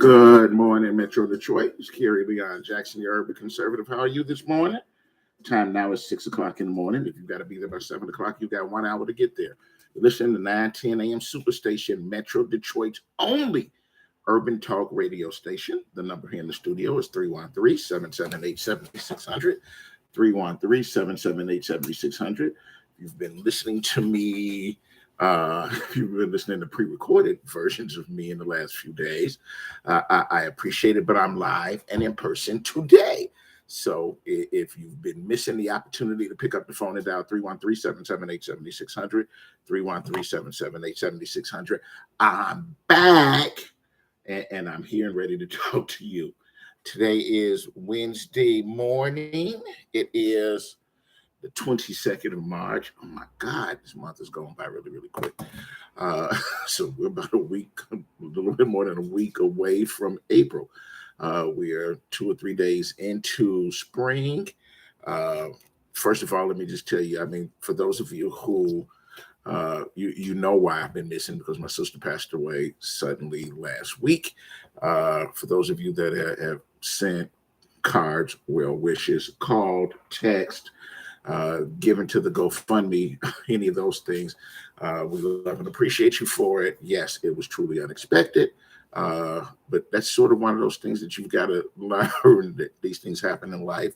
Good morning, Metro Detroit. It's Kerry Leon Jackson, your urban conservative. How are you this morning? Time now is 6 o'clock in the morning. If you've got to be there by 7 o'clock, you've got 1 hour to get there. You're listening to 910 a.m. Superstation, Metro Detroit's only urban talk radio station. The number here in the studio is 313-778-7600. 313-778-7600. You've been listening to me. If you've been listening to pre-recorded versions of me in the last few days, I appreciate it, but I'm live and in person today. So if you've been missing the opportunity to pick up the phone and dial 313-778-7600, 313-778-7600, I'm back and I'm here and ready to talk to you. Today is Wednesday morning. It is the 22nd of March. Oh my God, this month is going by really, really quick. So we're about a week, a little bit more than a week away from April. We are 2 or 3 days into spring. First of all, let me just tell you, I mean, for those of you who you know why I've been missing, because my sister passed away suddenly last week. For those of you that have sent cards, well wishes, called, text, given to the GoFundMe, any of those things, we love and appreciate you for it. Yes, it was truly unexpected, but that's sort of one of those things that you've got to learn, that these things happen in life.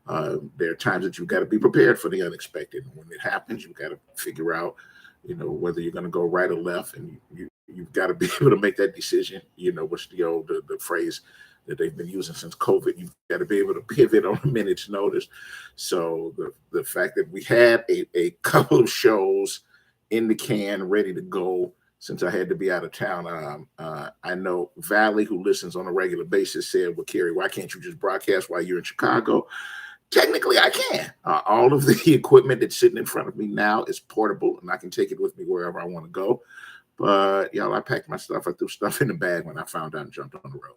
There are times that you've got to be prepared for the unexpected. When it happens, you've got to figure out, whether you're going to go right or left, and you've got to be able to make that decision. What's the phrase that they've been using since COVID? You've got to be able to pivot on a minute's notice. So the fact that we had a couple of shows in the can ready to go since I had to be out of town. I know Valley, who listens on a regular basis, said, well, Kerry, why can't you just broadcast while you're in Chicago? Technically, I can. All of the equipment that's sitting in front of me now is portable, and I can take it with me wherever I want to go. But, I packed my stuff. I threw stuff in the bag when I found out and jumped on the road.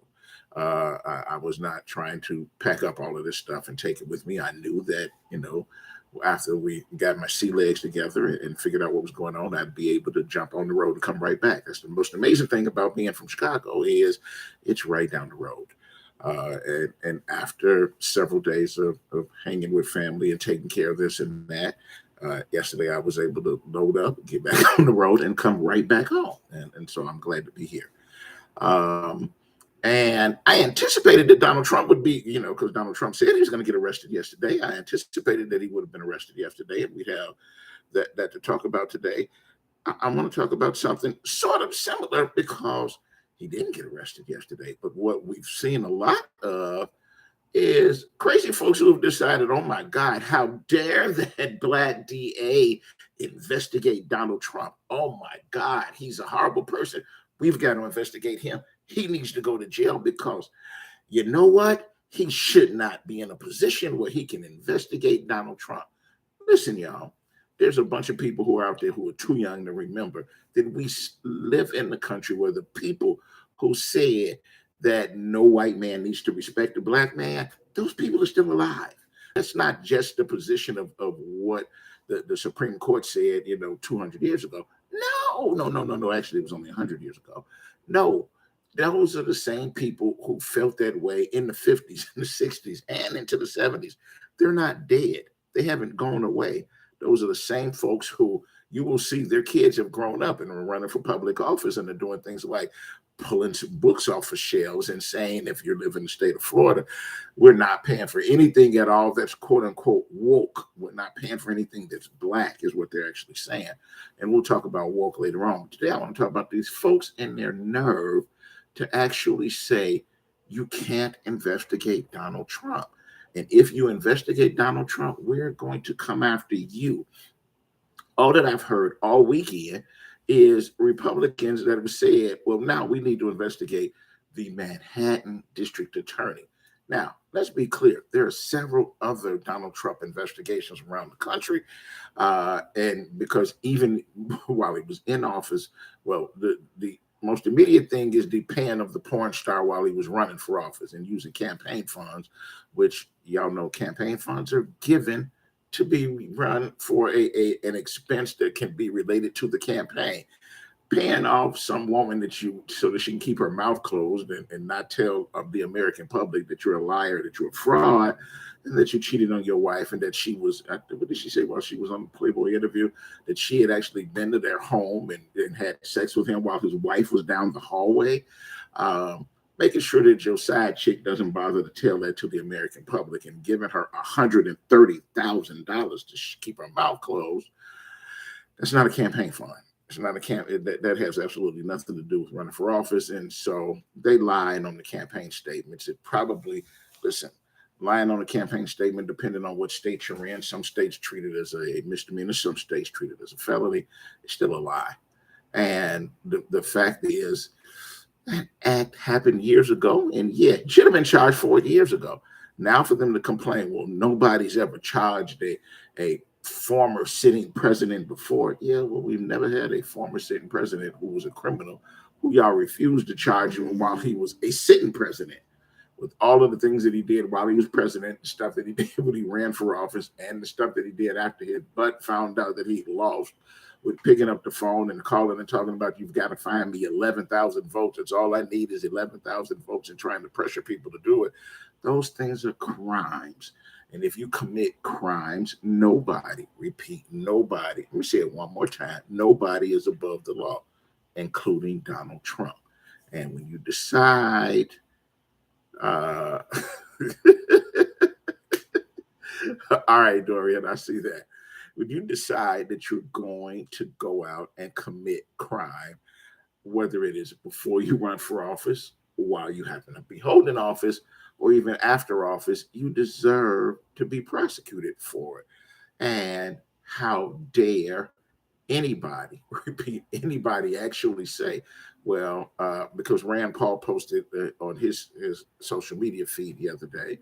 I was not trying to pack up all of this stuff and take it with me. I knew that, after we got my sea legs together and figured out what was going on, I'd be able to jump on the road and come right back. That's the most amazing thing about being from Chicago, is it's right down the road. And after several days of hanging with family and taking care of this and that, yesterday I was able to load up, get back on the road, and come right back home. And so I'm glad to be here. And I anticipated that Donald Trump would be, because Donald Trump said he was going to get arrested yesterday. I anticipated that he would have been arrested yesterday, and we'd have that to talk about today. I want to talk about something sort of similar, because he didn't get arrested yesterday. But what we've seen a lot of is crazy folks who have decided, oh my God, how dare that black DA investigate Donald Trump? Oh my God, he's a horrible person. We've got to investigate him. He needs to go to jail, because you know what? He should not be in a position where he can investigate Donald Trump. Listen, y'all, there's a bunch of people who are out there who are too young to remember that we live in the country where the people who said that no white man needs to respect a black man, those people are still alive. That's not just the position of what the Supreme Court said, 200 years ago. No. Actually, it was only 100 years ago. No, those are the same people who felt that way in the 50s, and the 60s, and into the 70s. They're not dead. They haven't gone away. Those are the same folks who you will see their kids have grown up and are running for public office, and they're doing things like pulling some books off of shelves and saying, if you live in the state of Florida, we're not paying for anything at all that's quote unquote woke. We're not paying for anything that's black, is what they're actually saying. And we'll talk about woke later on. Today, I want to talk about these folks and their nerve to actually say, you can't investigate Donald Trump. And if you investigate Donald Trump, we're going to come after you. All that I've heard all weekend is Republicans that have said, well, now we need to investigate the Manhattan District Attorney. Now, let's be clear. There are several other Donald Trump investigations around the country. And because even while he was in office, well, the most immediate thing is the pan of the porn star while he was running for office and using campaign funds, which y'all know campaign funds are given to be run for an expense that can be related to the campaign. paying off some woman that you so that she can keep her mouth closed and not tell of the American public that you're a liar, that you're a fraud, and that you cheated on your wife, and that she was what did she say while she was on the Playboy interview? That she had actually been to their home and had sex with him while his wife was down the hallway. Making sure that your side chick doesn't bother to tell that to the American public, and giving her $130,000 to keep her mouth closed. That's not a campaign fund. It's not a that has absolutely nothing to do with running for office. And so they lied on the campaign statements. It probably, listen, lying on a campaign statement, depending on what state you're in, some states treat it as a misdemeanor, some states treat it as a felony. It's still a lie. And the fact is, that act happened years ago, and yeah, should have been charged for it years ago. Now, for them to complain, well, nobody's ever charged a former sitting president before. Yeah, well, we've never had a former sitting president who was a criminal who y'all refused to charge him while he was a sitting president. With all of the things that he did while he was president, the stuff that he did when he ran for office, and the stuff that he did after his butt found out that he lost, with picking up the phone and calling and talking about, you've got to find me 11,000 votes. It's all I need is 11,000 votes, and trying to pressure people to do it. Those things are crimes. And if you commit crimes, nobody, repeat, nobody, let me say it one more time, nobody is above the law, including Donald Trump. And when you decide, all right, Dorian, I see that. When you decide that you're going to go out and commit crime, whether it is before you run for office, while you happen to be holding office, or even after office, you deserve to be prosecuted for it. And how dare anybody, repeat, anybody actually say, well, because Rand Paul posted on his social media feed the other day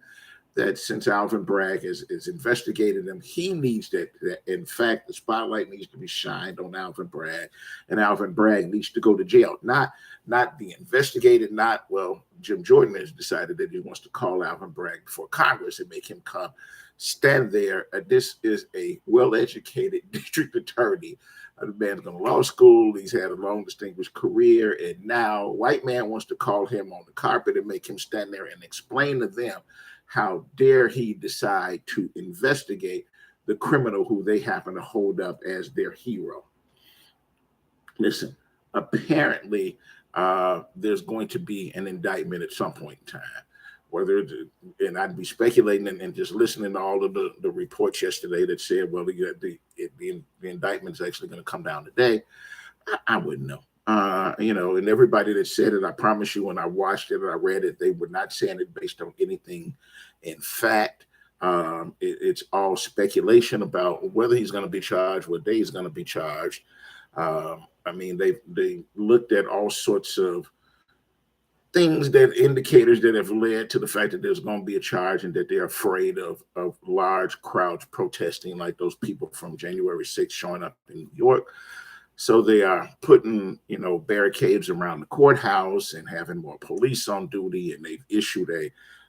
that since Alvin Bragg is investigating him, he needs that. In fact, the spotlight needs to be shined on Alvin Bragg, and Alvin Bragg needs to go to jail. Not the investigated. Not, well, Jim Jordan has decided that he wants to call Alvin Bragg before Congress and make him come stand there. This is a well-educated district attorney. The man's gone to law school. He's had a long, distinguished career, and now a white man wants to call him on the carpet and make him stand there and explain to them how dare he decide to investigate the criminal who they happen to hold up as their hero. Listen, apparently there's going to be an indictment at some point in time. Whether and I'd be speculating and just listening to all of the reports yesterday that said, well, the indictment is actually going to come down today. I wouldn't know. And everybody that said it, I promise you, when I watched it and I read it, they were not saying it based on anything in fact. It's all speculation about whether he's going to be charged, what day he's going to be charged. I mean, they looked at all sorts of things, that indicators that have led to the fact that there's going to be a charge, and that they're afraid of large crowds protesting, like those people from January 6th showing up in New York. So they are putting, barricades around the courthouse and having more police on duty. And they've issued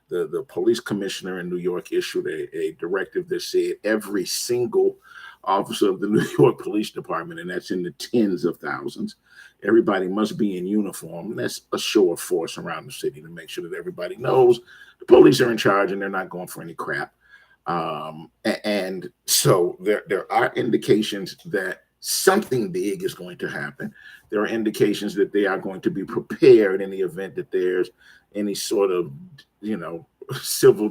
the police commissioner in New York issued a directive that said every single officer of the New York Police Department, and that's in the tens of thousands, everybody must be in uniform. And that's a show of force around the city to make sure that everybody knows the police are in charge and they're not going for any crap. And so there are indications that something big is going to happen. There are indications that they are going to be prepared in the event that there's any sort of, civil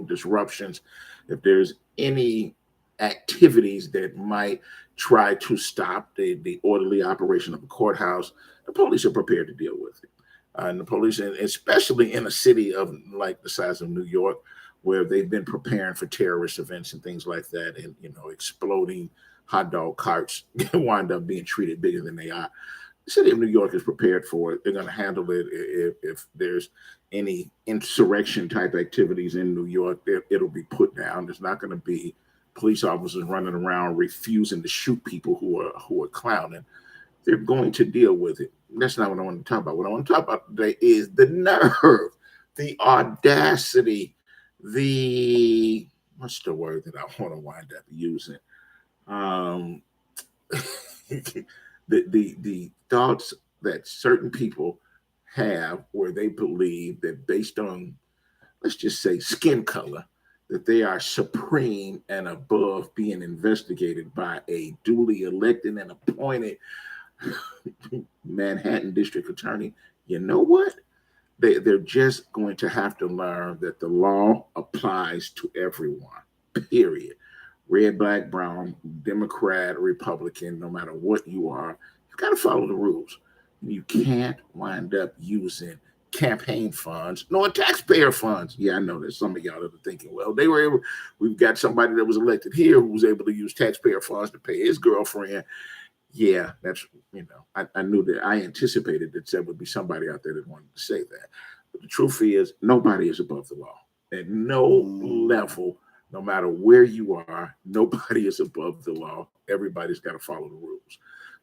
disruptions. If there's any activities that might try to stop the orderly operation of a courthouse, the police are prepared to deal with it. And the police, especially in a city of like the size of New York, where they've been preparing for terrorist events and things like that, and exploding hot dog carts wind up being treated bigger than they are. The city of New York is prepared for it. They're going to handle it if there's any insurrection type activities in New York. It'll be put down. There's not going to be police officers running around refusing to shoot people who are clowning. They're going to deal with it. That's not what I want to talk about. What I want to talk about today is the nerve, the audacity, what's the word that I want to wind up using? The thoughts that certain people have where they believe that based on, let's just say, skin color, that they are supreme and above being investigated by a duly elected and appointed Manhattan district attorney. You know what? They're just going to have to learn that the law applies to everyone, period. Red, black, brown, Democrat, Republican, no matter what you are, you got to follow the rules. You can't wind up using campaign funds nor taxpayer funds. Yeah, I know that some of y'all are thinking, well, we've got somebody that was elected here who was able to use taxpayer funds to pay his girlfriend. Yeah, that's, I knew that. I anticipated that there would be somebody out there that wanted to say that. But the truth is, nobody is above the law. At no level, no matter where you are, nobody is above the law. Everybody's got to follow the rules.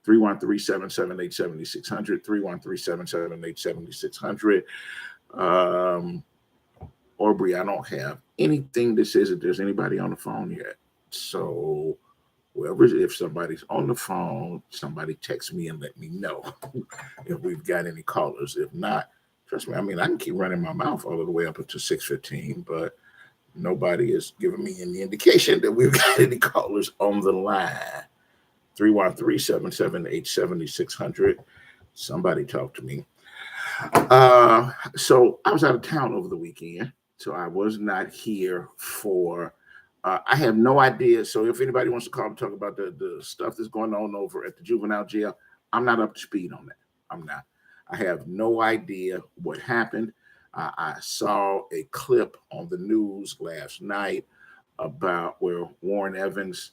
313-778-7600, 313-778-7600. Aubrey, I don't have anything that says that there's anybody on the phone yet. So if somebody's on the phone, somebody text me and let me know if we've got any callers. If not, trust me, I can keep running my mouth all the way up until 6:15, but nobody is giving me any indication that we've got any callers on the line. 313-778-7600. Somebody talk to me. So I was out of town over the weekend, so I was not here for. I have no idea. So if anybody wants to call and talk about the stuff that's going on over at the juvenile jail, I'm not up to speed on that. I'm not. I have no idea what happened. I saw a clip on the news last night about where Warren Evans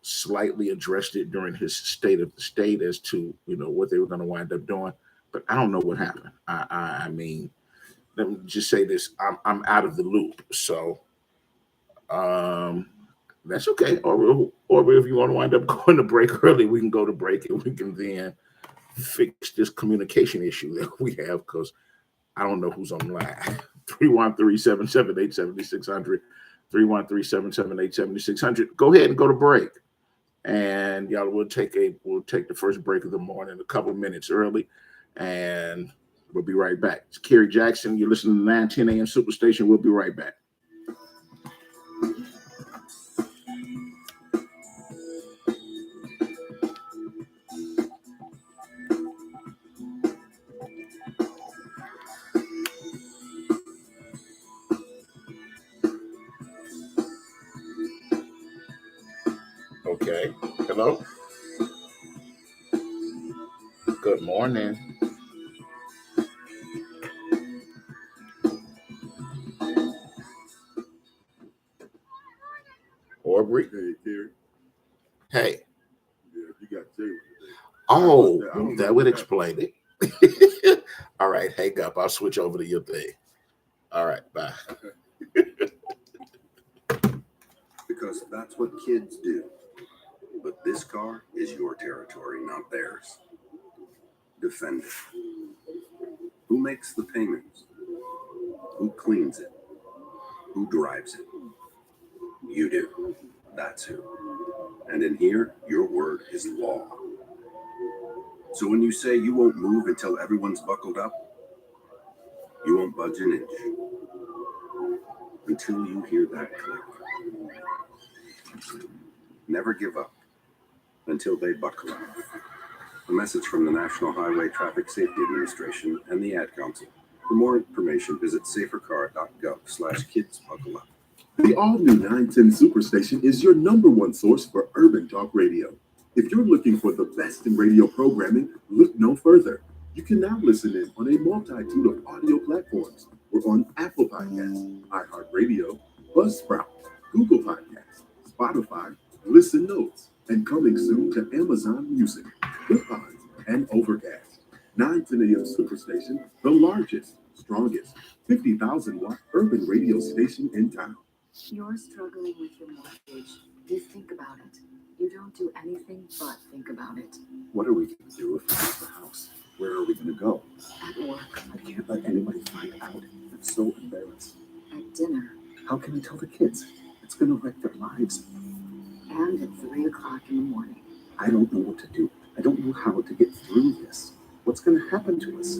slightly addressed it during his State of the State as to what they were going to wind up doing, but I don't know what happened. I mean, let me just say this: I'm out of the loop, so that's okay. Or if you want to wind up going to break early, we can go to break and we can then fix this communication issue that we have, because I don't know who's on the line. 313-778-7600. 313-778-7600. Go ahead and go to break. And y'all, we'll take the first break of the morning a couple of minutes early, and we'll be right back. It's Kerry Jackson. You're listening to 910 AM Superstation. We'll be right back. Okay. Hello. Good morning. Aubrey. Hey, Kerry. Hey. Yeah, you got Jay today. Oh, that would explain it. All right, hang up. I'll switch over to your thing. All right, bye. Because that's what kids do. But this car is your territory, not theirs. Defend it. Who makes the payments? Who cleans it? Who drives it? You do. That's who. And in here, your word is law. So when you say you won't move until everyone's buckled up, you won't budge an inch until you hear that click. Never give up until they buckle up. A message from the National Highway Traffic Safety Administration and the Ad Council. For more information, visit safercar.gov/kidsbuckleup. The all-new 910 Superstation is your #1 source for urban talk radio. If you're looking for the best in radio programming, look no further. You can now listen in on a multitude of audio platforms. We're on Apple Podcasts, iHeartRadio, Buzzsprout, Google Podcasts, Spotify, Listen Notes, and coming soon to Amazon Music, Goodpods, and Overcast. 910 AM Superstation, the largest, strongest, 50,000-watt urban radio station in town. You're struggling with your mortgage. You think about it. You don't do anything but think about it. What are we going to do if we lose the house? Where are we going to go? At work. I can't let anybody find out. I'm so embarrassed. At dinner. How can I tell the kids? It's going to wreck their lives. And at 3 o'clock in the morning. I don't know what to do. I don't don't know how to get through this. What's going to happen to us?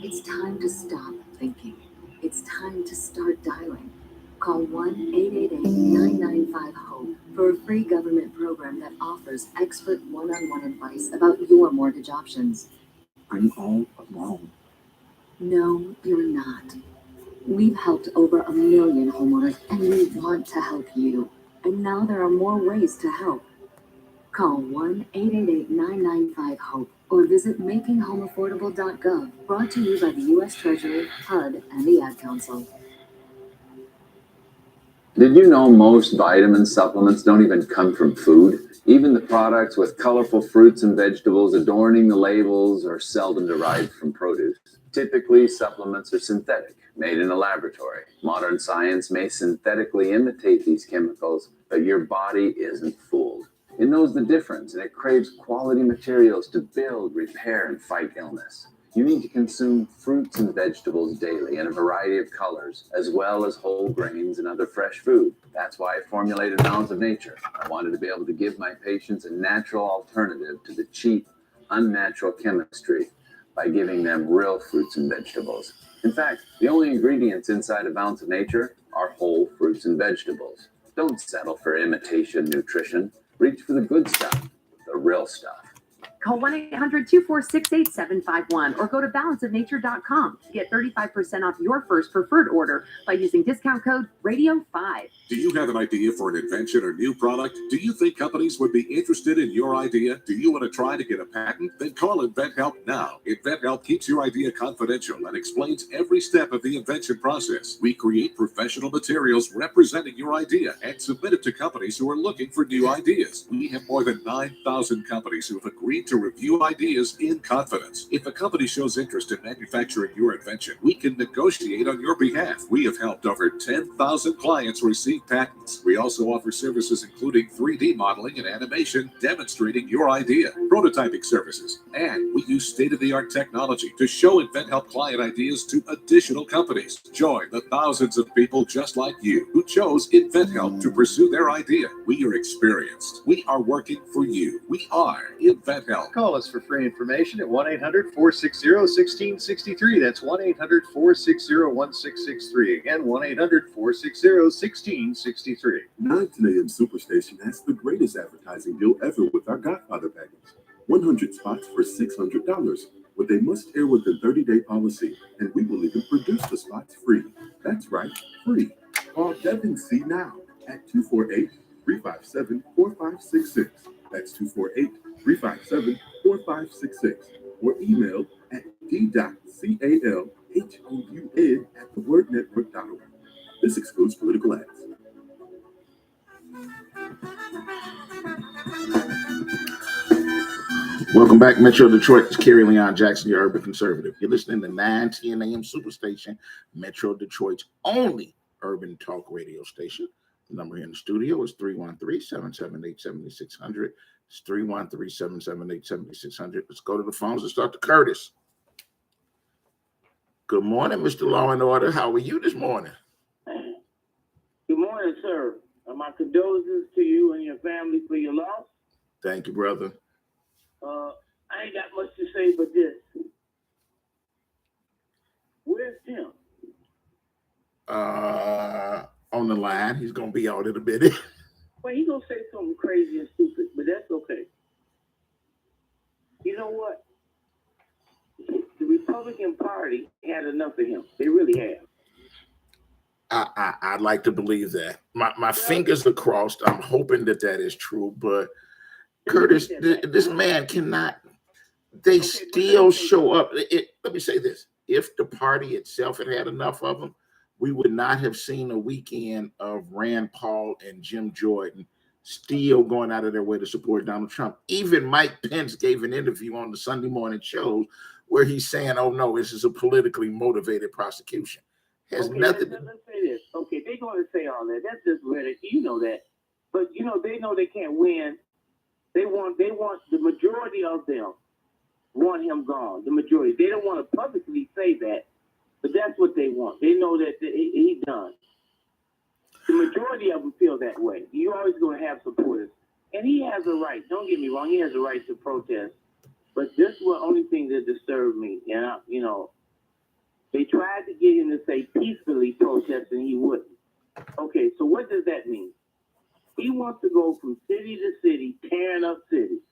It's time to stop thinking. It's time to start dialing. Call 1-888-995-HOPE for a free government program that offers expert one-on-one advice about your mortgage options. I'm all alone. No, you're not. We've helped over 1 million homeowners, and we want to help you. And now there are more ways to help. Call 1-888-995-HOPE or visit makinghomeaffordable.gov, brought to you by the U.S. Treasury, HUD, and the Ad Council. Did you know most vitamin supplements don't even come from food? Even the products with colorful fruits and vegetables adorning the labels are seldom derived from produce. Typically, supplements are synthetic, made in a laboratory. Modern science may synthetically imitate these chemicals, but your body isn't fooled. It knows the difference, and it craves quality materials to build, repair, and fight illness. You need to consume fruits and vegetables daily in a variety of colors, as well as whole grains and other fresh food. That's why I formulated Balance of Nature. I wanted to be able to give my patients a natural alternative to the cheap, unnatural chemistry by giving them real fruits and vegetables. In fact, the only ingredients inside a Balance of Nature are whole fruits and vegetables. Don't settle for imitation nutrition. Reach for the good stuff, the real stuff. Call 1-800-246-8751 or go to balanceofnature.com to get 35% off your first preferred order by using discount code RADIO5. Do you have an idea for an invention or new product? Do you think companies would be interested in your idea? Do you want to try to get a patent? Then call InventHelp now. InventHelp keeps your idea confidential and explains every step of the invention process. We create professional materials representing your idea and submit it to companies who are looking for new ideas. We have more than 9,000 companies who have agreed to review ideas in confidence. If a company shows interest in manufacturing your invention, we can negotiate on your behalf. We have helped over 10,000 clients receive patents. We also offer services including 3D modeling and animation demonstrating your idea, prototyping services, and we use state-of-the-art technology to show InventHelp client ideas to additional companies. Join the thousands of people just like you who chose InventHelp to pursue their idea. We are experienced. We are working for you. We are InventHelp. Call us for free information at 1-800-460-1663. That's 1-800-460-1663. Again, 1-800-460-1663. 910 AM Superstation has the greatest advertising deal ever with our Godfather package. 100 spots for $600 with a must-air within 30-day policy, and we will even produce the spots free. That's right, free. Call Devin C. now at 248-357-4566. That's 248-357-4566. Or email at d.calhoun@thewordnetwork.org. This excludes political ads. Welcome back, Metro Detroit. It's Kerry Leon Jackson, your urban conservative. You're listening to 910 AM Superstation, Metro Detroit's only urban talk radio station. The number here in the studio is 313-778-7600. It's 313-778-7600. Let's go to the phones and start to Curtis. Good morning, Mr. Law and Order. How are you this morning? Good morning, sir. My condolences to you and your family for your loss. Thank you, brother. I ain't got much to say but this. Where's Tim? On the line. He's going to be out in a minute. Well, he's going to say something crazy and stupid, but that's okay. You know what? The Republican Party had enough of him. They really have. I'd like to believe that. My fingers are crossed. I'm hoping that is true, but Curtis, this man cannot. They still show up. Let me say this: if the party itself had enough of them, we would not have seen a weekend of Rand Paul and Jim Jordan still going out of their way to support Donald Trump. Even Mike Pence gave an interview on the Sunday morning show where he's saying, "Oh no, this is a politically motivated prosecution." Has nothing. Let's say this. Okay, they're going to say all that. That's just Reddit. You know that, but they know they can't win. They want the majority of them want him gone. The majority. They don't want to publicly say that, but that's what they want. They know that he's done. The majority of them feel that way. You're always going to have supporters, and he has a right. Don't get me wrong. He has a right to protest But this was the only thing that disturbed me. And, they tried to get him to say peacefully protest and he wouldn't. Okay, so what does that mean? He wants to go from city to city, tearing up cities.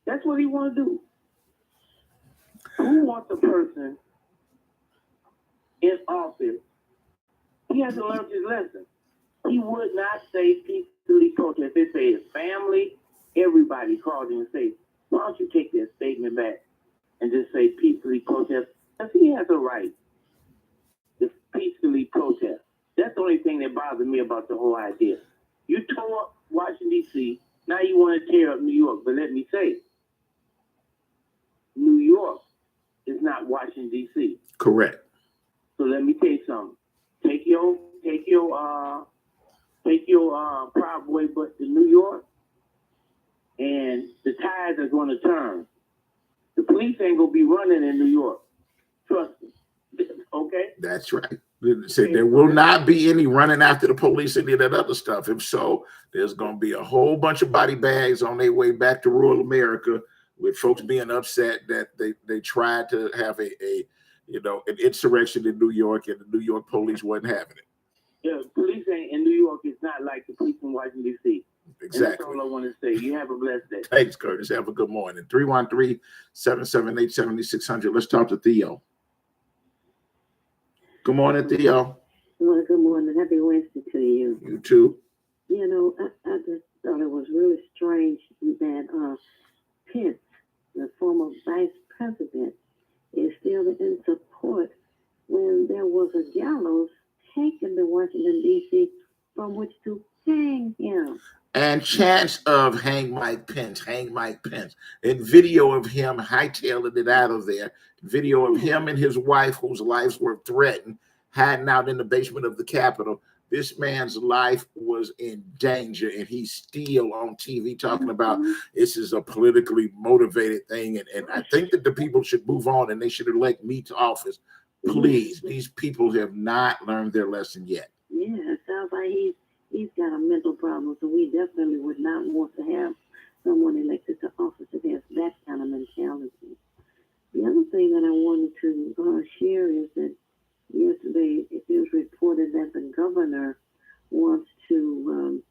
That's what he wants to do. Who wants a person in office? He hasn't learned his lesson. He would not say peacefully protest. They say his family, everybody called him and say, why don't you take that statement back and just say peacefully protest? Because he has a right to peacefully protest. That's the only thing that bothers me about the whole idea. You tore up Washington, D.C., now you want to tear up New York. But let me say, New York is not Washington, D.C. Correct. So let me tell you something. Take your Proud Boy bus to New York, and the tides are going to turn. The police ain't going to be running in New York. Trust me. Okay? That's right. They said there will not be any running after the police and any of that other stuff. If so, there's going to be a whole bunch of body bags on their way back to rural America, with folks being upset that they tried to have an insurrection in New York, and the New York police wasn't having it. Yeah, police ain't in New York is not like the police in Washington, D.C. Exactly. And that's all I want to say. You have a blessed day. Thanks, Curtis. Have a good morning. 313-778-7600. Let's talk to Theo. Good morning, Theo. Well, good morning. Happy Wednesday to you. You too. I just thought it was really strange that Pence, the former vice president, is still in support when there was a gallows taken to Washington, D.C., from which to hang him. And chance of hang Mike Pence. And video of him hightailing it out of there. Video of him and his wife, whose lives were threatened, hiding out in the basement of the Capitol. This man's life was in danger, and he's still on TV talking about this is a politically motivated thing. And I think that the people should move on, and they should elect me to office. Please, these people have not learned their lesson yet. Yeah, it sounds like he's got a mental problem, so we definitely would not want to have someone elected to office that has that kind of mentality. The other thing that I wanted to share is that yesterday it was reported that the governor wants to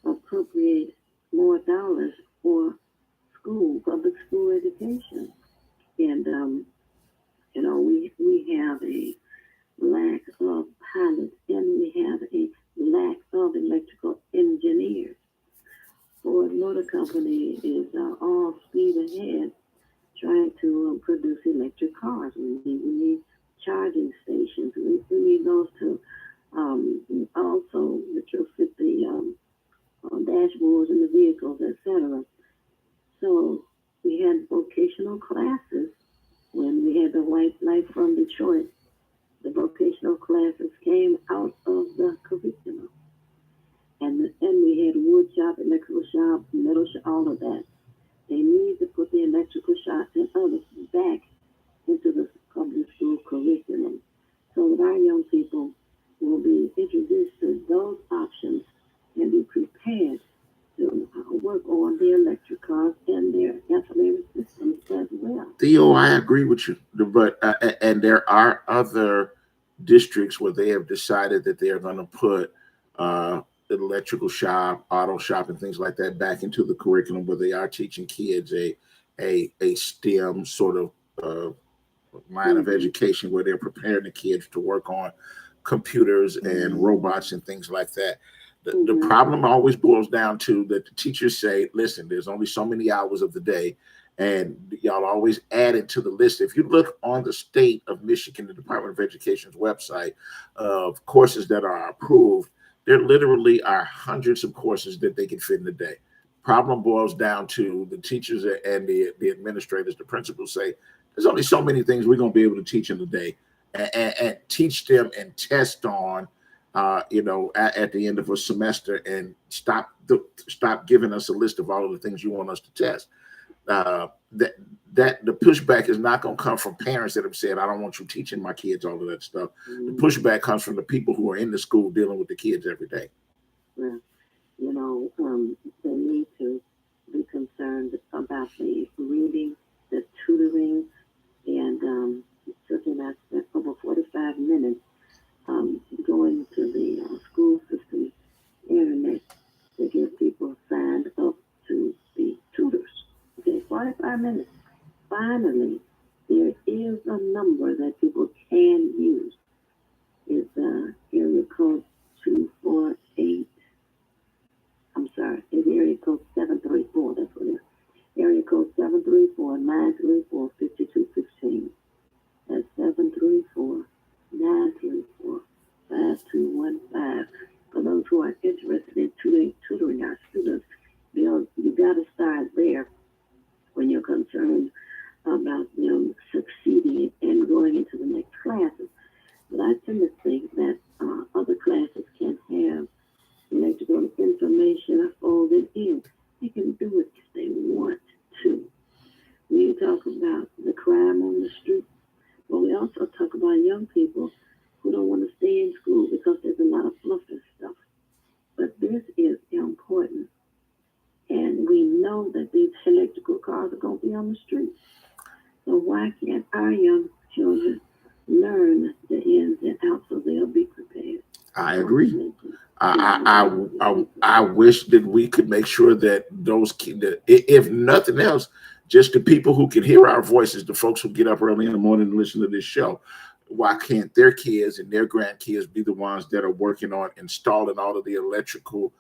appropriate more dollars for public school education. And, we have a lack of pilots, and we have a lack of electrical engineers. Ford Motor Company is all speed ahead trying to produce electric cars. We need charging stations. We need those to also retrofit the dashboards in the vehicles, etc. So we had vocational classes when we had the white light from Detroit. The vocational classes came out of the curriculum. And we had wood shop, electrical shop, metal shop, all of that. They need to put the electrical shop and others back into the public school curriculum so that our young people will be introduced to those options and be prepared to work on the electric cars and their ancillary systems as well. Theo, I agree with you, but and there are other districts where they have decided that they are going to put electrical shop, auto shop, and things like that back into the curriculum, where they are teaching kids a STEM sort of line of education, where they're preparing the kids to work on computers and robots and things like that. The problem always boils down to that the teachers say, listen, there's only so many hours of the day, and y'all always add it to the list. If you look on the state of Michigan, the Department of Education's website of courses that are approved, there literally are hundreds of courses that they can fit in a day. Problem boils down to the teachers and the administrators, the principals say, there's only so many things we're going to be able to teach in a day, and teach them and test on, at the end of a semester, and stop giving us a list of all of the things you want us to test. That the pushback is not going to come from parents that have said, I don't want you teaching my kids all of that stuff. The pushback comes from the people who are in the school dealing with the kids every day. Well, they need to be concerned about the reading, the tutoring, and it took him over 45 minutes going to the school system internet to get people signed up to be tutors. Okay, 45 minutes. Finally, there is a number that people can use. It's area code 248. I'm sorry, it's area code 734. That's what it is. Area code 734-934-5215. That's 734-934-5215. For those who are interested in tutoring our students, you got to start there when you're concerned about them succeeding and going into the next classes. But I tend to think that other classes can have electrical information folded in. They can do it if they want to. We talk about the crime on the street, but we also talk about young people who don't want to stay in school because there's a lot of fluff and stuff. But this is important. And we know that these electrical cars are going to be on the street. So why can't our young children learn the ins and outs so they'll be prepared? I agree. I wish that we could make sure that those kids, if nothing else, just the people who can hear our voices, the folks who get up early in the morning and listen to this show, why can't their kids and their grandkids be the ones that are working on installing all of the electrical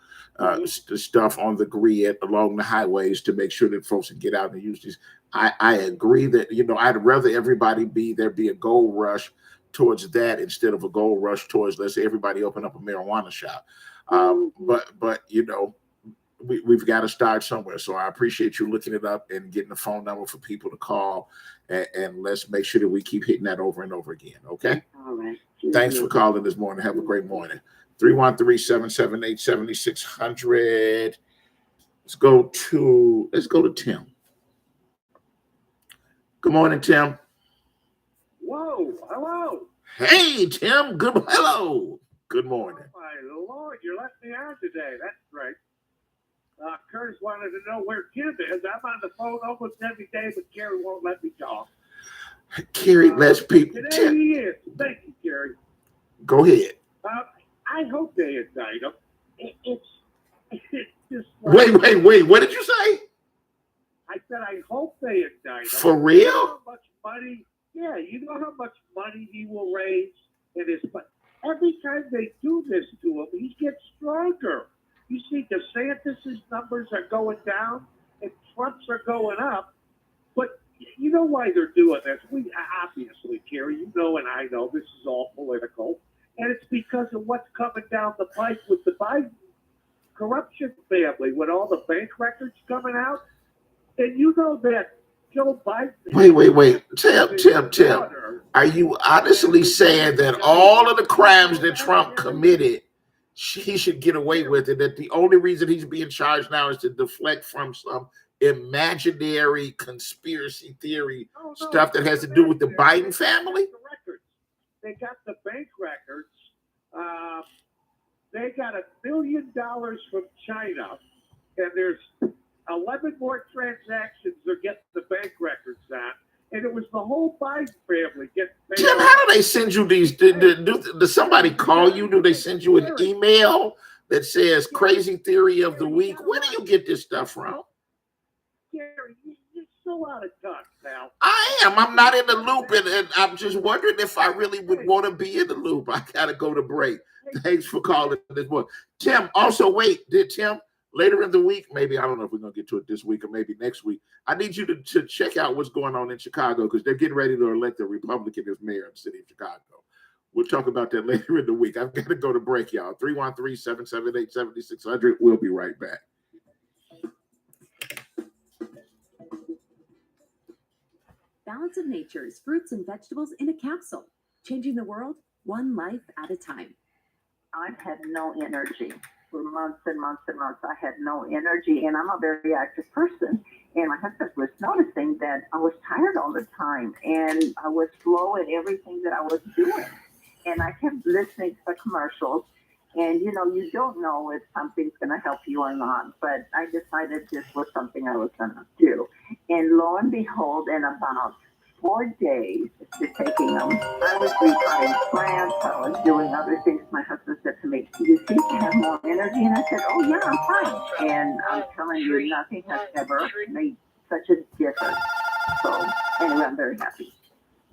stuff on the grid along the highways to make sure that folks can get out and use these? I agree that, I'd rather everybody there be a gold rush towards that instead of a gold rush towards, let's say, everybody open up a marijuana shop. But we've got to start somewhere. So I appreciate you looking it up and getting the phone number for people to call, and let's make sure that we keep hitting that over and over again. Okay. All right. Thanks for calling this morning. Have a great morning. 313-778-7600. Let's go to Tim. Good morning, Tim. Whoa, hello. Hey, Tim. Hello. Good morning. Oh, my Lord, you left me out today. That's great. Curtis wanted to know where Tim is. I'm on the phone almost every day, but Gary won't let me talk. Gary lets people. Today Tim, he is. Thank you, Gary. go ahead. I hope they indict him. It's just like, Wait. What did you say? I said I hope they indict him. For You know real? how much money? Yeah, you know how much money he will raise in his. But every time they do this to him, he gets stronger. You see, DeSantis' numbers are going down and Trump's are going up. But you know why they're doing this? We obviously, Kerry, you know, and I know this is all political, and it's because of what's coming down the pipe with the Biden corruption family, with all the bank records coming out. And you know that Joe Biden. Wait. Tim. Are you honestly saying that all of the crimes that Trump committed, he should get away with it? That the only reason he's being charged now is to deflect from some imaginary conspiracy theory stuff that has to do with the Biden family? They got the bank records. They got $1 billion from China, and there's 11 more transactions they're getting the bank records on. And it was the whole Biden family getting paid. Tim, how do they send you these? Does somebody call you? Do they send you an email that says crazy theory of the week? Where do you get this stuff from? Gary, you're so out of touch now. I am. I'm not in the loop, and I'm just wondering if I really would want to be in the loop. I gotta go to break. Thanks for calling this morning. Tim, also wait, Tim, later in the week, maybe, I don't know if we're going to get to it this week or maybe next week, I need you to check out what's going on in Chicago, because they're getting ready to elect a Republican as mayor of the city of Chicago. We'll talk about that later in the week. I've got to go to break, y'all. 313-778-7600. We'll be right back. Balance of Nature's fruits and vegetables in a capsule, changing the world one life at a time. I've had no energy for months and months and months. I had no energy, and I'm a very active person. And my husband was noticing that I was tired all the time, and I was slow at everything that I was doing. And I kept listening to the commercials, And you don't know if something's going to help you or not, but I decided this was something I was going to do. And lo and behold, in about 4 days after taking them, I was repotting plants, I was doing other things. My husband said to me, "You seem to have more energy." And I said, "Oh yeah, I'm fine." And I'm telling you, nothing has ever made such a difference. So anyway, I'm very happy.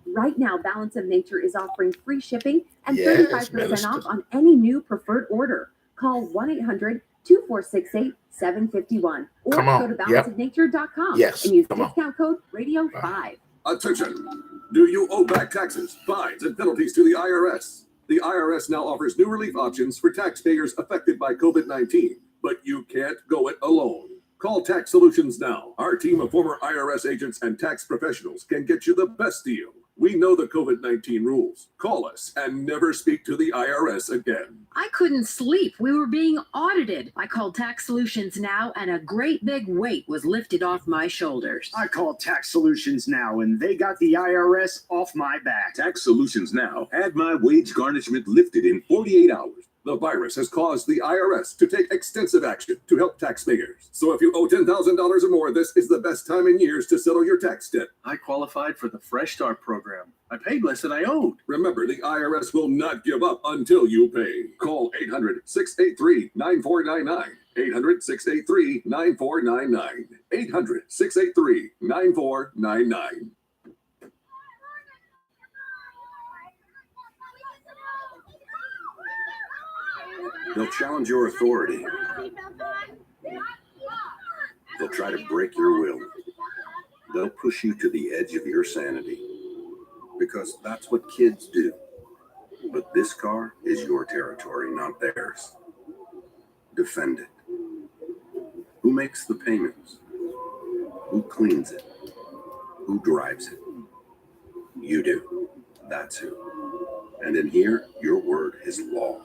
Right now, Balance of Nature is offering free shipping and Yes, 35% Minister. off on any new preferred order. Call 1-800-2468-751 or Come on. go to Yep. balanceofnature.com Yes, and use come on. discount code radio5. Attention! Do you owe back taxes, fines, and penalties to the IRS? The IRS now offers new relief options for taxpayers affected by COVID-19, but you can't go it alone. Call Tax Solutions now. Our team of former IRS agents and tax professionals can get you the best deal. We know the COVID-19 rules. Call us and never speak to the IRS again. I couldn't sleep. We were being audited. I called Tax Solutions Now, and a great big weight was lifted off my shoulders. I called Tax Solutions Now, and they got the IRS off my back. Tax Solutions Now had my wage garnishment lifted in 48 hours. The virus has caused the IRS to take extensive action to help taxpayers. So if you owe $10,000 or more, this is the best time in years to settle your tax debt. I qualified for the Fresh Start program. I paid less than I owed. Remember, the IRS will not give up until you pay. Call 800-683-9499. 800-683-9499. 800-683-9499. They'll challenge your authority. They'll try to break your will. They'll push you to the edge of your sanity. Because that's what kids do. But this car is your territory, not theirs. Defend it. Who makes the payments? Who cleans it? Who drives it? You do. That's who. And in here, your word is law.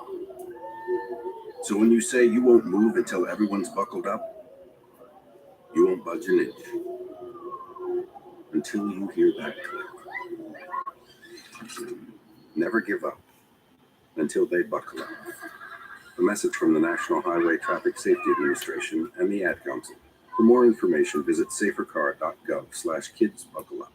So when you say you won't move until everyone's buckled up, you won't budge an inch until you hear that click. Never give up until they buckle up. A message from the National Highway Traffic Safety Administration and the Ad Council. For more information, visit safercar.gov/kidsbuckleup.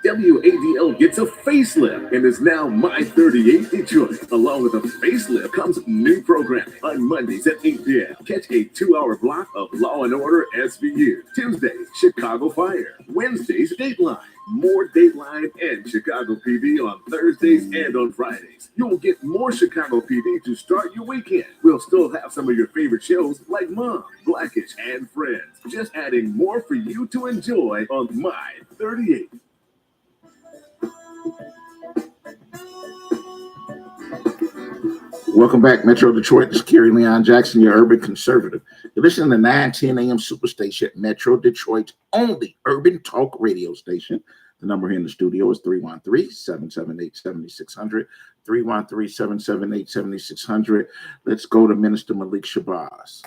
WADL gets a facelift and is now My 38 Detroit. Along with a facelift comes new programming. On Mondays at 8 p.m., catch a 2-hour block of Law and Order SVU. Tuesdays, Chicago Fire. Wednesdays, Dateline. More Dateline and Chicago PD on Thursdays and on Fridays. You'll get more Chicago PD to start your weekend. We'll still have some of your favorite shows like Mom, Blackish, and Friends. Just adding more for you to enjoy on My 38. Welcome back, Metro Detroit. This is Kerry Leon Jackson, your urban conservative. You're listening to 910 AM Superstation, Metro Detroit's only urban talk radio station. The number here in the studio is 313-778-7600, 313-778-7600. Let's go to Minister Malik Shabazz.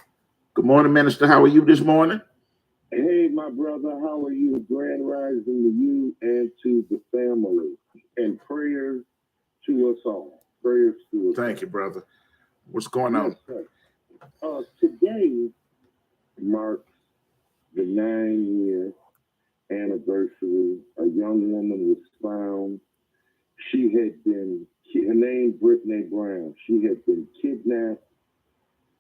Good morning, Minister. How are you this morning? Hey, my brother, how are you? Grand rising to you and to the family. And prayers to us all. Prayers to us. Thank you, brother. What's going on? Today marks the 9-year anniversary. A young woman was found. She had been, her name Brittany Brown. She had been kidnapped,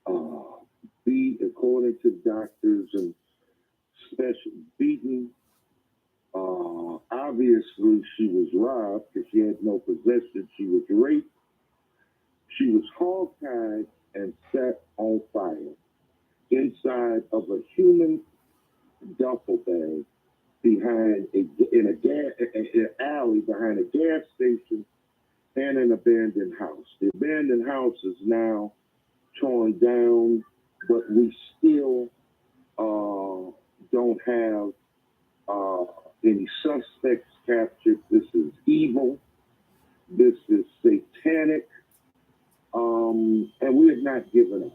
according to doctors, and beaten. Obviously, she was robbed because she had no possession. She was raped. She was hog-tied and set on fire inside of a human duffel bag in an alley behind a gas station and an abandoned house. The abandoned house is now torn down, but we still don't have any suspects captured. This is evil. This is satanic. And we have not given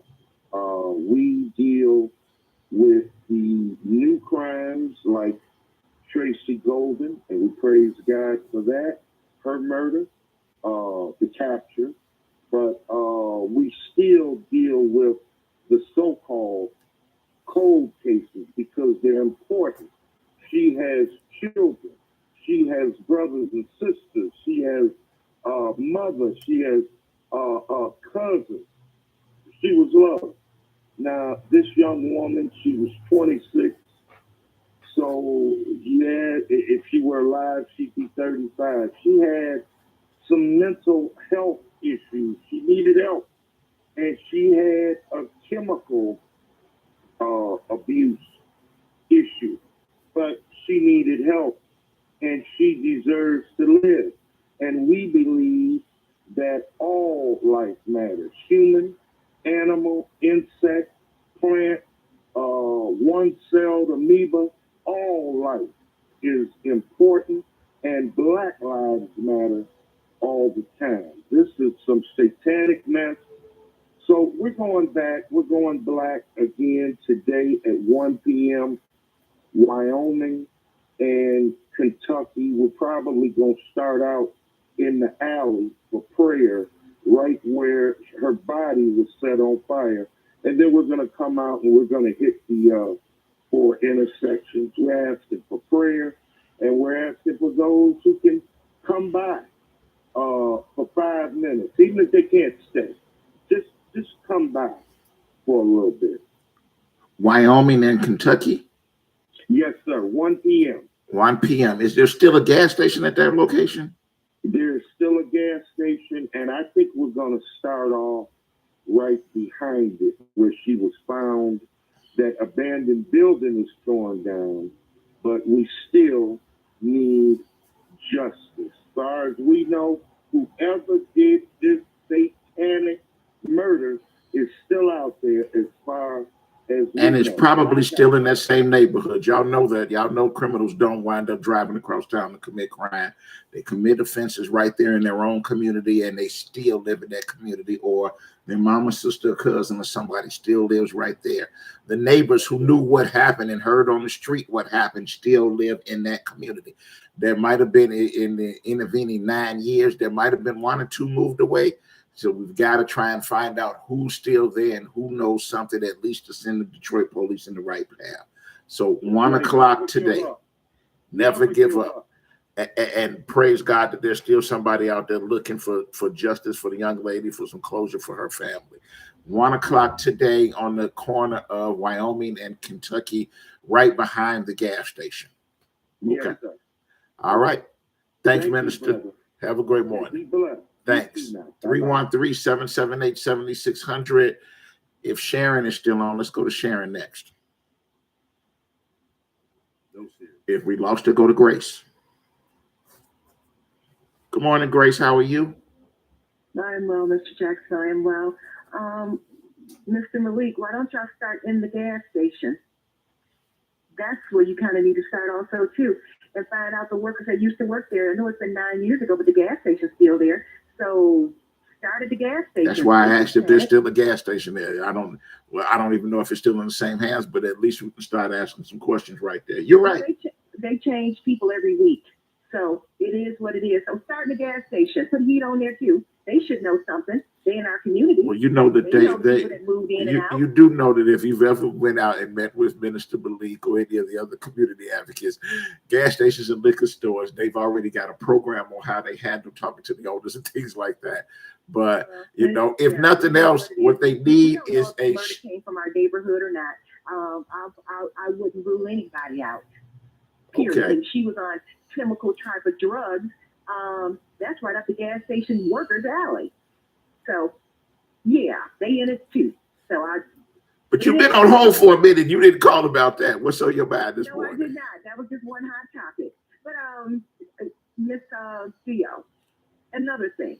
up. We deal with the new crimes like Tracy Golden, and we praise God for that, her murder, the capture. But we still deal with the so-called cold cases because they're important. She has children. She has brothers and sisters. She has a mother. She has a cousin. She was loved. Now, this young woman, she was 26. So, yeah, if she were alive, she'd be 35. She had some mental health issues. She needed help. And she had a chemical abuse issue. But she needed help. And she deserves to live. And we believe that all life matters. Human, animal, insect, plant, one-celled amoeba, all life is important, and Black Lives Matter all the time. This is some satanic mess. So we're going back, we're going black again today at 1 p.m. Wyoming and Kentucky. We're probably going to start out in the alley for prayer, right where her body was set on fire. And then we're going to come out and we're going to hit the 4 intersections. We're asking for prayer, and we're asking for those who can come by for 5 minutes, even if they can't stay. Just come by for a little bit. Wyoming and Kentucky? Yes, sir. 1 p.m. 1 p.m. Is there still a gas station at that location? There's still a gas station, and I think we're going to start off right behind it where she was found. That abandoned building is torn down, but we still need justice. As far as we know, whoever did this satanic murder is still out there as far as we And it's know. probably still in that same neighborhood. Y'all know that. Y'all know criminals don't wind up driving across town to commit crime. They commit offenses right there in their own community, and they still live in that community, or their mama, sister, cousin, or somebody still lives right there. The neighbors who knew what happened and heard on the street what happened still live in that community. There might have been, in the intervening 9 years, there might have been 1 or 2 moved away. So we've got to try and find out who's still there and who knows something, at least to send the Detroit police in the right path. So 1 o'clock today. Never give up. And praise God that there's still somebody out there looking for justice for the young lady, for some closure for her family. 1 o'clock today on the corner of Wyoming and Kentucky, right behind the gas station. Okay. Yes, sir. All right. Thank you, Thank you, Minister. brother. Have a great Be morning. blessed. Thanks. You too now. 313-778-7600. If Sharon is still on, let's go to Sharon next. If we lost her, go to Grace. Good morning, Grace. How are you? I'm well, Mr. Jackson. I am well. Mr. Malik, why don't y'all start in the gas station? That's where you kind of need to start also, too, and find out the workers that used to work there. I know it's been 9 years ago, but the gas station's still there. So start at the gas station. That's why I asked if there's still a gas station there. I don't even know if it's still in the same hands, but at least we can start asking some questions right there. You're right. They change people every week. So it is what it is. So start in the gas station. Put heat on there too. They should know something. They in our community. Well, you know that know people that moved in and out. you do know that if you've ever went out and met with Minister Malik or any of the other community advocates, gas stations and liquor stores, they've already got a program on how they handle talking to the olders and things like that. But you know, if nothing else, what they need is a. Whether it came from our neighborhood or not, I wouldn't rule anybody out. Period. Okay. And she was on chemical type of drugs. That's right up the gas station workers alley. So yeah, they in it too. So But you've been on hold for a minute. You didn't call about that. What's on your mind this morning? No, I did not. That was just one hot topic. But Miss Theo, another thing.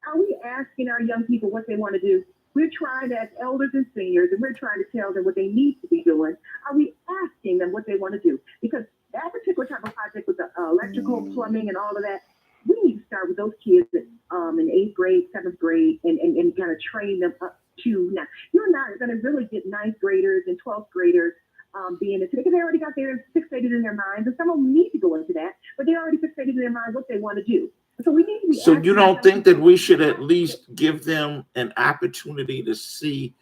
Are we asking our young people what they want to do? We're trying to, as elders and seniors, and we're trying to tell them what they need to be doing. Are we asking them what they want to do? Because that particular type of project with the electrical, plumbing, and all of that, we need to start with those kids in 8th grade, 7th grade, and kind of train them up to. Now, you're not going to really get 9th graders and 12th graders being into it, because they already got theirs fixated in their minds, and some of them need to go into that, but they already fixated in their mind what they want to do. So we need to be. So you asking don't them- think that we should at least give them an opportunity to see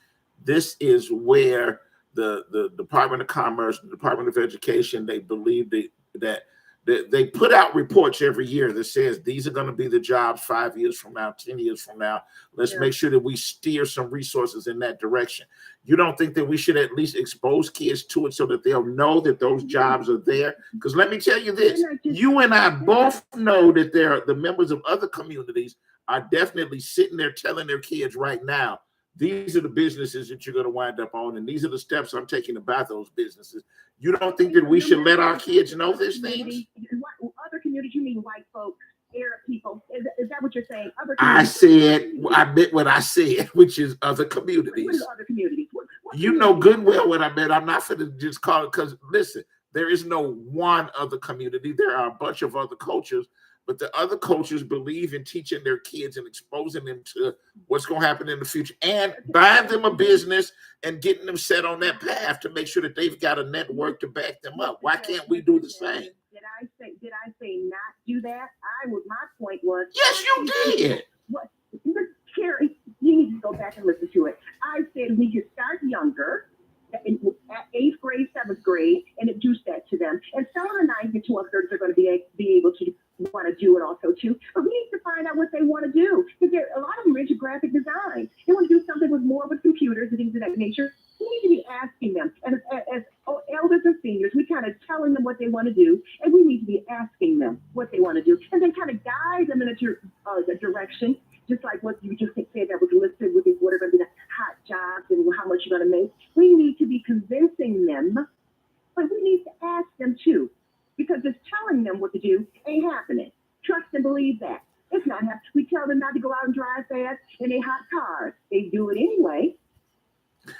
this is where the Department of Commerce, the Department of Education, they believe that they put out reports every year that says these are going to be the jobs 5 years from now, 10 years from now. Let's make sure that we steer some resources in that direction. You don't think that we should at least expose kids to it so that they'll know that those jobs are there? Because let me tell you this, you and I both know that the members of other communities are definitely sitting there telling their kids right now, these are the businesses that you're going to wind up on, and these are the steps I'm taking to buy those businesses. You don't think that we should let our kids know these things? Other communities, you mean white folks, Arab people? Is that what you're saying? Other I communities? said, I meant what I said, which is other What communities. is other communities? What You know good well what I meant. I'm not going to just call it, because listen, there is no one other community. There are a bunch of other cultures, but the other cultures believe in teaching their kids and exposing them to what's going to happen in the future and buying them a business and getting them set on that path to make sure that they've got a network to back them up. Why can't we do the same? Did I say not do that? My point was. Yes, you did. What, Carrie, you need to go back and listen to it. I said we could start younger, at 8th grade, 7th grade, and introduce that to them. And some of the 9th and 12th graders are going to be able to want to do it also too. But we need to find out what they want to do, because a lot of them are into graphic design. They want to do something with more with computers and things of that nature. We need to be asking them, and as elders and seniors, we kind of telling them what they want to do, and we need to be asking them what they want to do, and then kind of guide them in a direction, just like what you just said that was listed with what are going to be the hot jobs and how much you're going to make. We need to be convincing them, but we need to ask them too, because just telling them what to do ain't happening. Trust and believe that. It's not happening. We tell them not to go out and drive fast in their hot cars. They do it anyway.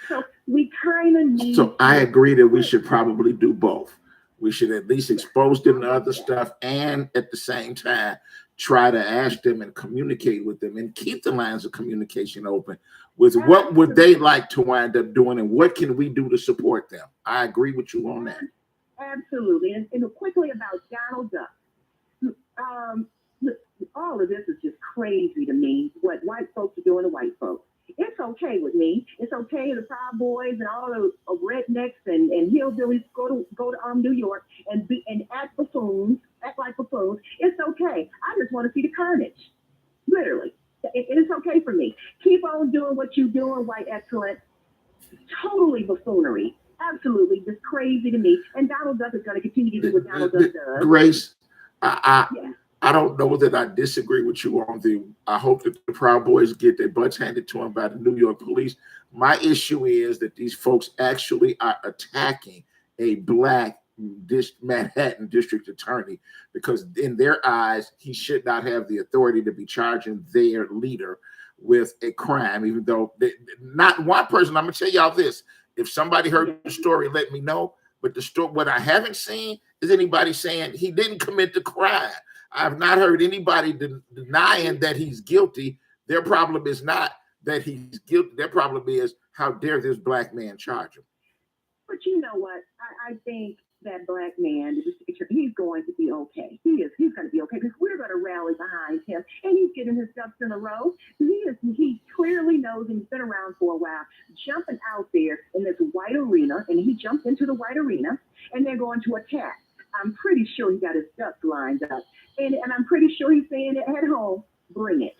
So we kind of need. So I agree that we should probably do both. We should at least expose them to other stuff, and at the same time, try to ask them and communicate with them and keep the lines of communication open with what would they like to wind up doing and what can we do to support them. I agree with you on that. Absolutely. And quickly about Donald Duck. Look, all of this is just crazy to me, what white folks are doing to white folks. It's okay with me. It's okay the Proud Boys and all the rednecks and hillbillies go to New York and act like buffoons. It's okay. I just want to see the carnage. Literally. It's okay for me. Keep on doing what you're doing, white excellence. Totally buffoonery. Absolutely. Just crazy to me. And Donald Duck is going to continue to do what Donald Duck does. Grace, I don't know that I disagree with you on I hope that the Proud Boys get their butts handed to them by the New York police. My issue is that these folks actually are attacking a black Manhattan district attorney, because in their eyes, he should not have the authority to be charging their leader with a crime, even though not one person. I'm going to tell y'all this. If somebody heard the story, let me know. But the story, what I haven't seen is anybody saying he didn't commit the crime. I've not heard anybody denying that he's guilty. Their problem is not that he's guilty. Their problem is, how dare this black man charge him? But you know what? I think that black man, he's going to be okay. He's going to be okay, because we're going to rally behind him, and he's getting his ducks in a row. He clearly knows, and he's been around for a while, jumping out there in this white arena, and he jumped into the white arena, and they're going to attack. I'm pretty sure he got his ducks lined up, and I'm pretty sure he's saying it at home, bring it.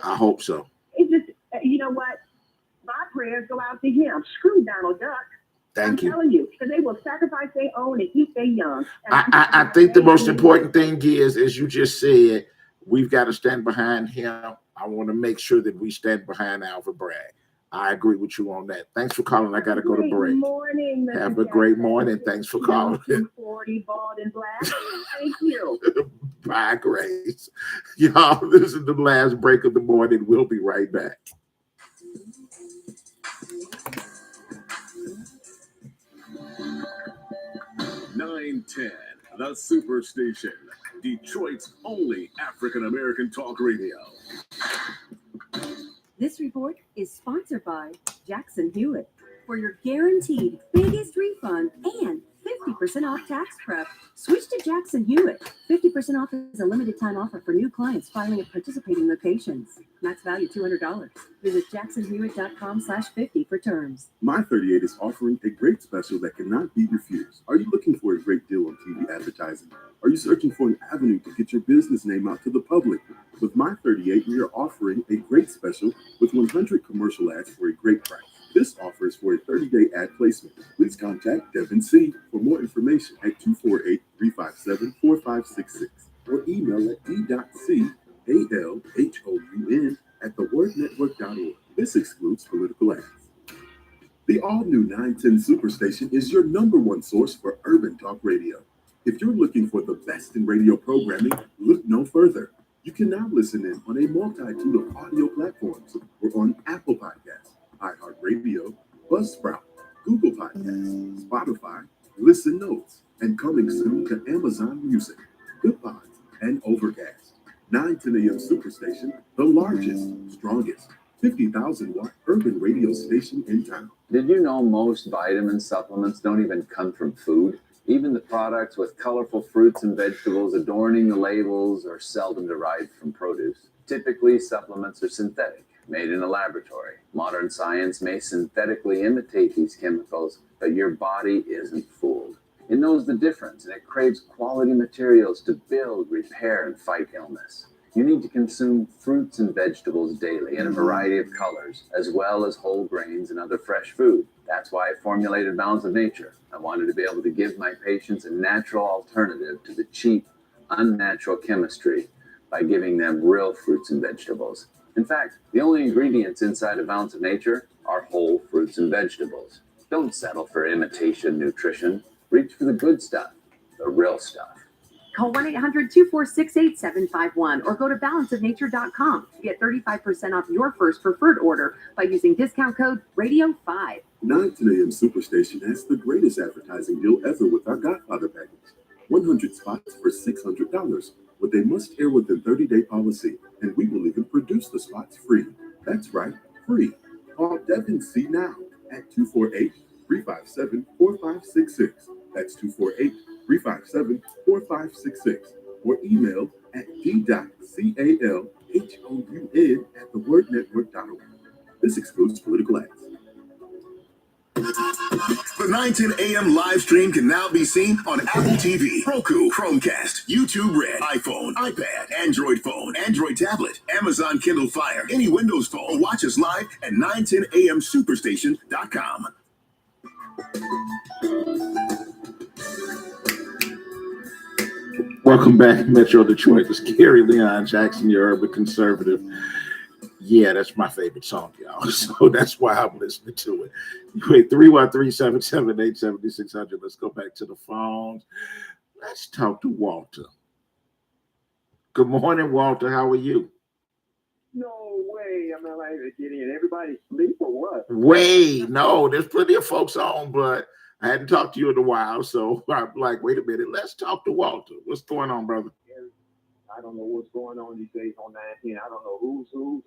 I hope so. It's just, you know what? My prayers go out to him. Screw Donald Duck. I'm telling you, because they will sacrifice their own and eat their young. I think the most important thing is, as you just said, we've got to stand behind him. I want to make sure that we stand behind Alvin Bragg. I agree with you on that. Thanks for calling. I got to go to break. Morning, have a great morning. Thanks for calling. 40 bald and black. Thank you. Bye, Grace. Y'all, this is the last break of the morning. We'll be right back. (910) The Superstation, Detroit's only African-American talk radio. This report is sponsored by Jackson Hewitt. For your guaranteed biggest refund and 50% off tax prep. Switch to Jackson Hewitt. 50% off is a limited time offer for new clients filing at participating locations. Max value $200. Visit jacksonhewitt.com/50 for terms. My 38 is offering a great special that cannot be refused. Are you looking for a great deal on TV advertising? Are you searching for an avenue to get your business name out to the public? With My 38, we are offering a great special with 100 commercial ads for a great price. This offer is for a 30-day ad placement. Please contact Devin C. for more information at 248-357-4566 or email at d.calhoun@thewordnetwork.org. This excludes political ads. The all-new 910 Superstation is your #1 source for urban talk radio. If you're looking for the best in radio programming, look no further. You can now listen in on a multitude of audio platforms. We're on Apple Podcasts, iHeartRadio, Buzzsprout, Google Podcasts, Spotify, Listen Notes, and coming soon to Amazon Music, Goodpods, and Overcast. 910 AM Superstation, the largest, strongest, 50,000-watt urban radio station in town. Did you know most vitamin supplements don't even come from food? Even the products with colorful fruits and vegetables adorning the labels are seldom derived from produce. Typically, supplements are synthetic, made in a laboratory. Modern science may synthetically imitate these chemicals, but your body isn't fooled. It knows the difference, and it craves quality materials to build, repair, and fight illness. You need to consume fruits and vegetables daily in a variety of colors, as well as whole grains and other fresh food. That's why I formulated Balance of Nature. I wanted to be able to give my patients a natural alternative to the cheap, unnatural chemistry by giving them real fruits and vegetables. In fact, the only ingredients inside a Balance of Nature are whole fruits and vegetables. Don't settle for imitation nutrition. Reach for the good stuff, the real stuff. Call 1-800-246-8751 or go to balanceofnature.com to get 35% off your first preferred order by using discount code RADIO5. 910 AM Superstation has the greatest advertising deal ever with our Godfather package. 100 spots for $600 with a must-air within 30-day policy, and we will even produce the spots free. That's right, free. Call Devin C. now at 248-357-4566. That's 248-357-4566. Or email at d.calhoun@thewordnetwork.org. This excludes political ads. The 910 AM live stream can now be seen on Apple TV, Roku, Chromecast, YouTube Red, iPhone, iPad, Android phone, Android tablet, Amazon Kindle Fire, any Windows phone. Or watch us live at 910amsuperstation.com. Welcome back, Metro Detroit. It's Gary Leon Jackson, your urban conservative. Yeah, that's my favorite song, y'all. So that's why I'm listening to it. Wait, 313-778-7600. Let's go back to the phones. Let's talk to Walter. Good morning, Walter. How are you? No way. I'm not like getting everybody sleep or what? No, there's plenty of folks on, but I hadn't talked to you in a while, so I'm like, wait a minute, let's talk to Walter. What's going on, brother? I don't know what's going on these days on 910. I don't know who's the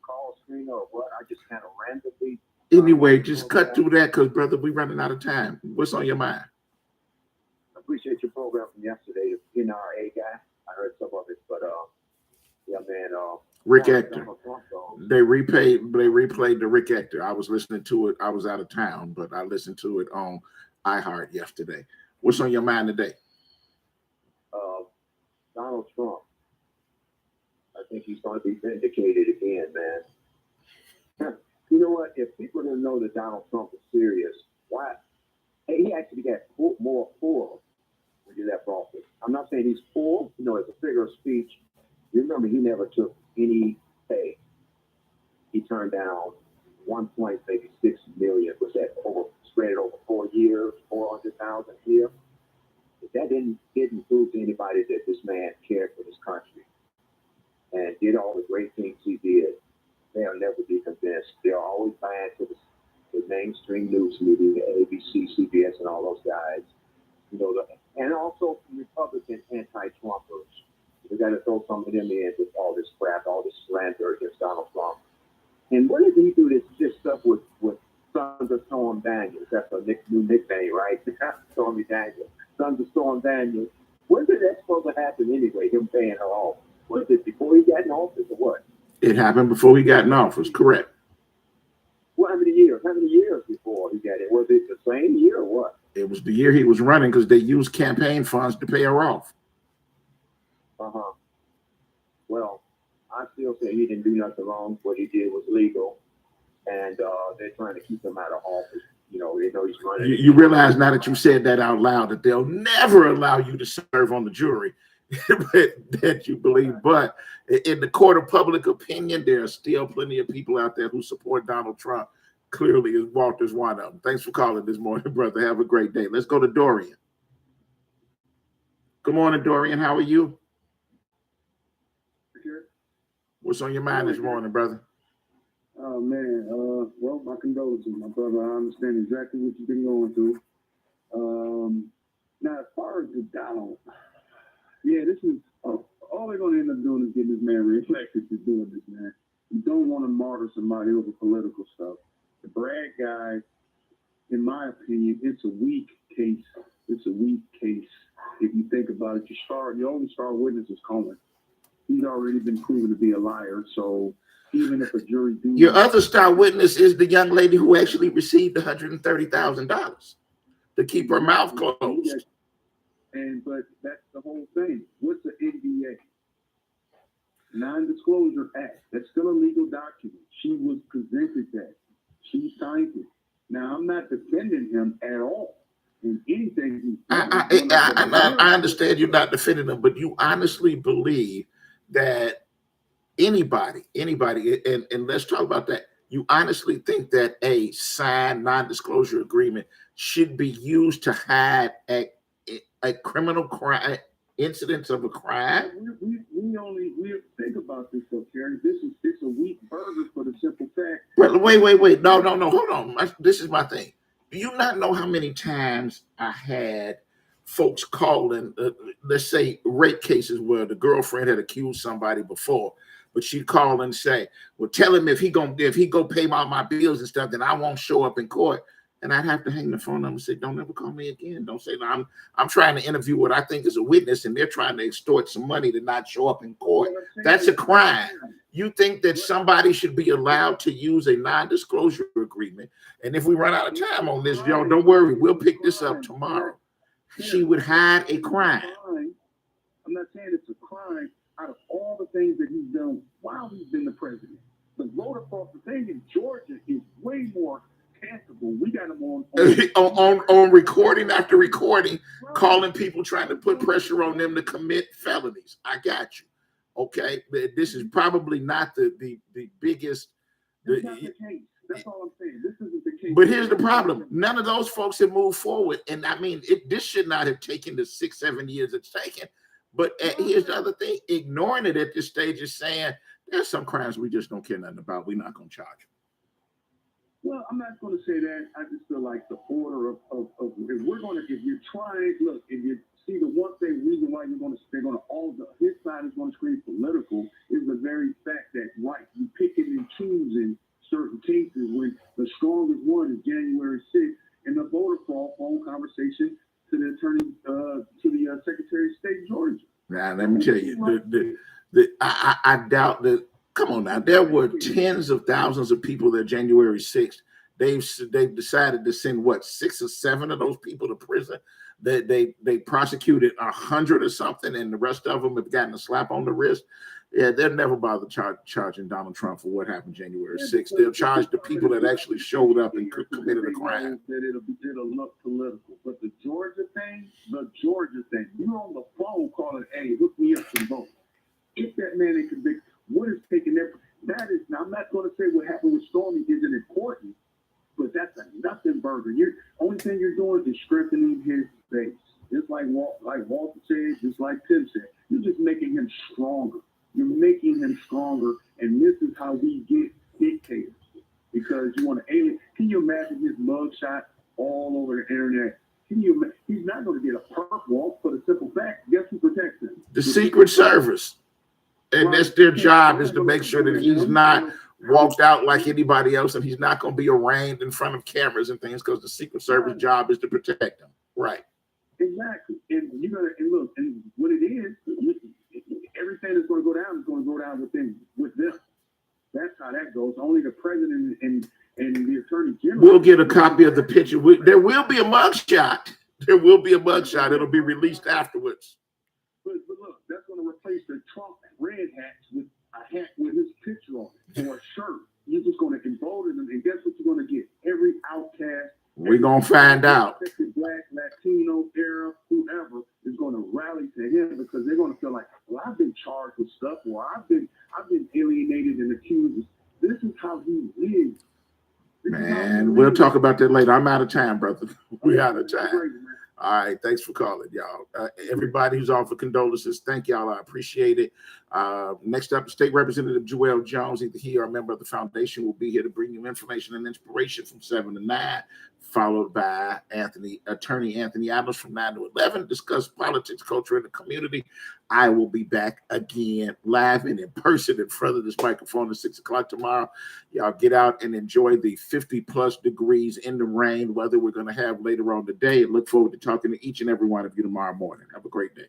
call screener or what. I just kind of randomly. Anyway, just cut through that because, brother, we're running out of time. What's on your mind? I appreciate your program from yesterday, the NRA guy. I heard some of it, but yeah, man. Rick Ector. They replayed the Rick Ector. I was listening to it. I was out of town, but I listened to it on iHeart yesterday. What's on your mind today? Donald Trump. I think he's going to be vindicated again, man. You know what? If people didn't know that Donald Trump is serious, why? Hey, he actually got more poor when he left office. I'm not saying he's poor. You know, as a figure of speech, you remember he never took any pay. He turned down 1.6 million. Was that spread it over 4 years, 400,000 a year? If that didn't prove to anybody that this man cared for this country and did all the great things he did, they'll never be convinced. They're always buying to the mainstream news media, ABC, CBS, and all those guys. You know, and also Republican anti-Trumpers. We got to throw some of them in with all this crap, all this slander against Donald Trump. And what did he do this stuff with sons of Storm Daniels. That's her new nickname, right? Stormy Daniels. Sons of Storm Daniels. When did that supposed to happen anyway, him paying her off? Was it before he got in office or what? It happened before he got in office, correct? Well, how many years? How many years before he got it? Was it the same year or what? It was the year he was running because they used campaign funds to pay her off. Uh-huh. Well, I still say he didn't do nothing wrong. What he did was legal. And they're trying to keep him out of office. You know, they know he's running. You realize now that you said that out loud that they'll never allow you to serve on the jury that you believe. But in the court of public opinion, there are still plenty of people out there who support Donald Trump. Clearly, Walter's one of them. Thanks for calling this morning, brother. Have a great day. Let's go to Dorian. Good morning, Dorian. How are you? What's on your mind this morning, brother? Oh man, well, my condolences, my brother. I understand exactly what you've been going through. Now, as far as the Donald, yeah, this is all they're going to end up doing is getting this man reelected to doing this, man. You don't want to martyr somebody over political stuff. The Bragg guy, in my opinion, it's a weak case. It's a weak case. If you think about it, your only star witness is Cohen. He's already been proven to be a liar, so. Even if a jury do your other star witness is the young lady who actually received $130,000 to keep her mouth closed. But that's the whole thing. What's the NDA? Non-Disclosure Act. That's still a legal document. She was presented that. She signed it. Now I'm not defending him at all in anything. I understand you're not defending him, but you honestly believe that anybody, and let's talk about that. You honestly think that a signed non-disclosure agreement should be used to hide a criminal crime, incidents of a crime? We think about this, though, Kerry. It's a weak burger for the simple fact. Well, wait. No. Hold on. This is my thing. Do you not know how many times I had folks calling, let's say, rape cases where the girlfriend had accused somebody before? But she'd call and say, well, tell him if he go pay my bills and stuff, then I won't show up in court. And I'd have to hang the phone up and say, don't ever call me again. Don't say, no, I'm trying to interview what I think is a witness, and they're trying to extort some money to not show up in court. That's a crime. You think that somebody should be allowed to use a non-disclosure agreement? And if we run out of time on this, y'all, don't worry. We'll pick this up tomorrow. She would hide a crime. I'm not saying it's a crime. Out of all the things that he's done while he's been the president, the voter fraud thing in Georgia is way more tangible. We got him on recording after recording, calling people, trying to put pressure on them to commit felonies. I got you. Okay, this is probably not the biggest. That's not the case. That's all I'm saying. This isn't the case. But here's the problem: none of those folks have moved forward, and I mean, this should not have taken the 6-7 years it's taken. But here's the other thing: ignoring it at this stage is saying there's some crimes we just don't care nothing about. We're not going to charge them. Well, I'm not going to say that. I just feel like the order of if you're trying, look, if you see the one reason why they're going to his side is going to scream political is the very fact that you picking and choosing certain cases when the strongest one is January 6th and the voter fraud phone conversation to the attorney, to the Secretary of State, Georgia. Now, let me tell you, I doubt that. Come on now, there were tens of thousands of people there January 6th. They've decided to send 6 or 7 of those people to prison. They prosecuted 100 or something, and the rest of them have gotten a slap on the wrist. Yeah, they'll never bother charging Donald Trump for what happened January 6th. They'll charge the people that actually showed up and committed a crime. That it'll look political, but the Georgia thing, you're on the phone calling, hey, hook me up some votes. If that man ain't convicted, what is taking that is, now I'm not going to say what happened with Stormy isn't important, but that's a nothing burger. Only thing you're doing is strengthening his base. Just like Walter said, just like Tim said, you're just making him stronger. You're making him stronger, and this is how we get dictators. Because you want to alien. Can you imagine his mugshot all over the internet? He's not going to get a perp walk for the simple fact. Guess who protects him? The Secret Service. And that's their job, is to make sure that he's not walked out like anybody else, and he's not going to be arraigned in front of cameras and things because the Secret Service job is to protect him. Right. Exactly. And you're gonna and look, and what it is, everything that's going to go down is going to go down with them. That's how that goes. Only the president and the attorney general. We'll get a copy of the picture. There will be a mugshot. There will be a mugshot. It'll be released afterwards. But look, that's going to replace the Trump red hats with a hat with his picture on it or a shirt. You're just going to embolden them, and guess what you're going to get? Every outcast. We're going to find out. Black, Latino, Arab, whoever is going to rally to him because they're going to feel like, well, I've been charged with stuff, or I've been alienated and accused. This is how he lives. Man, we'll talk about that later. I'm out of time, brother. We're out of time. All right. Thanks for calling, y'all. Everybody who's offered condolences, thank y'all. I appreciate it. Next up, State Representative Joel Jones, either he or a member of the foundation, will be here to bring you information and inspiration from 7 to 9, followed by Attorney Anthony Adams from 9 to 11, discuss politics, culture, and the community. I will be back again live and in person in front of this microphone at 6 o'clock tomorrow. Y'all get out and enjoy the 50+ degrees in the rain weather we're going to have later on today. Look forward to talking to each and every one of you tomorrow morning. Have a great day.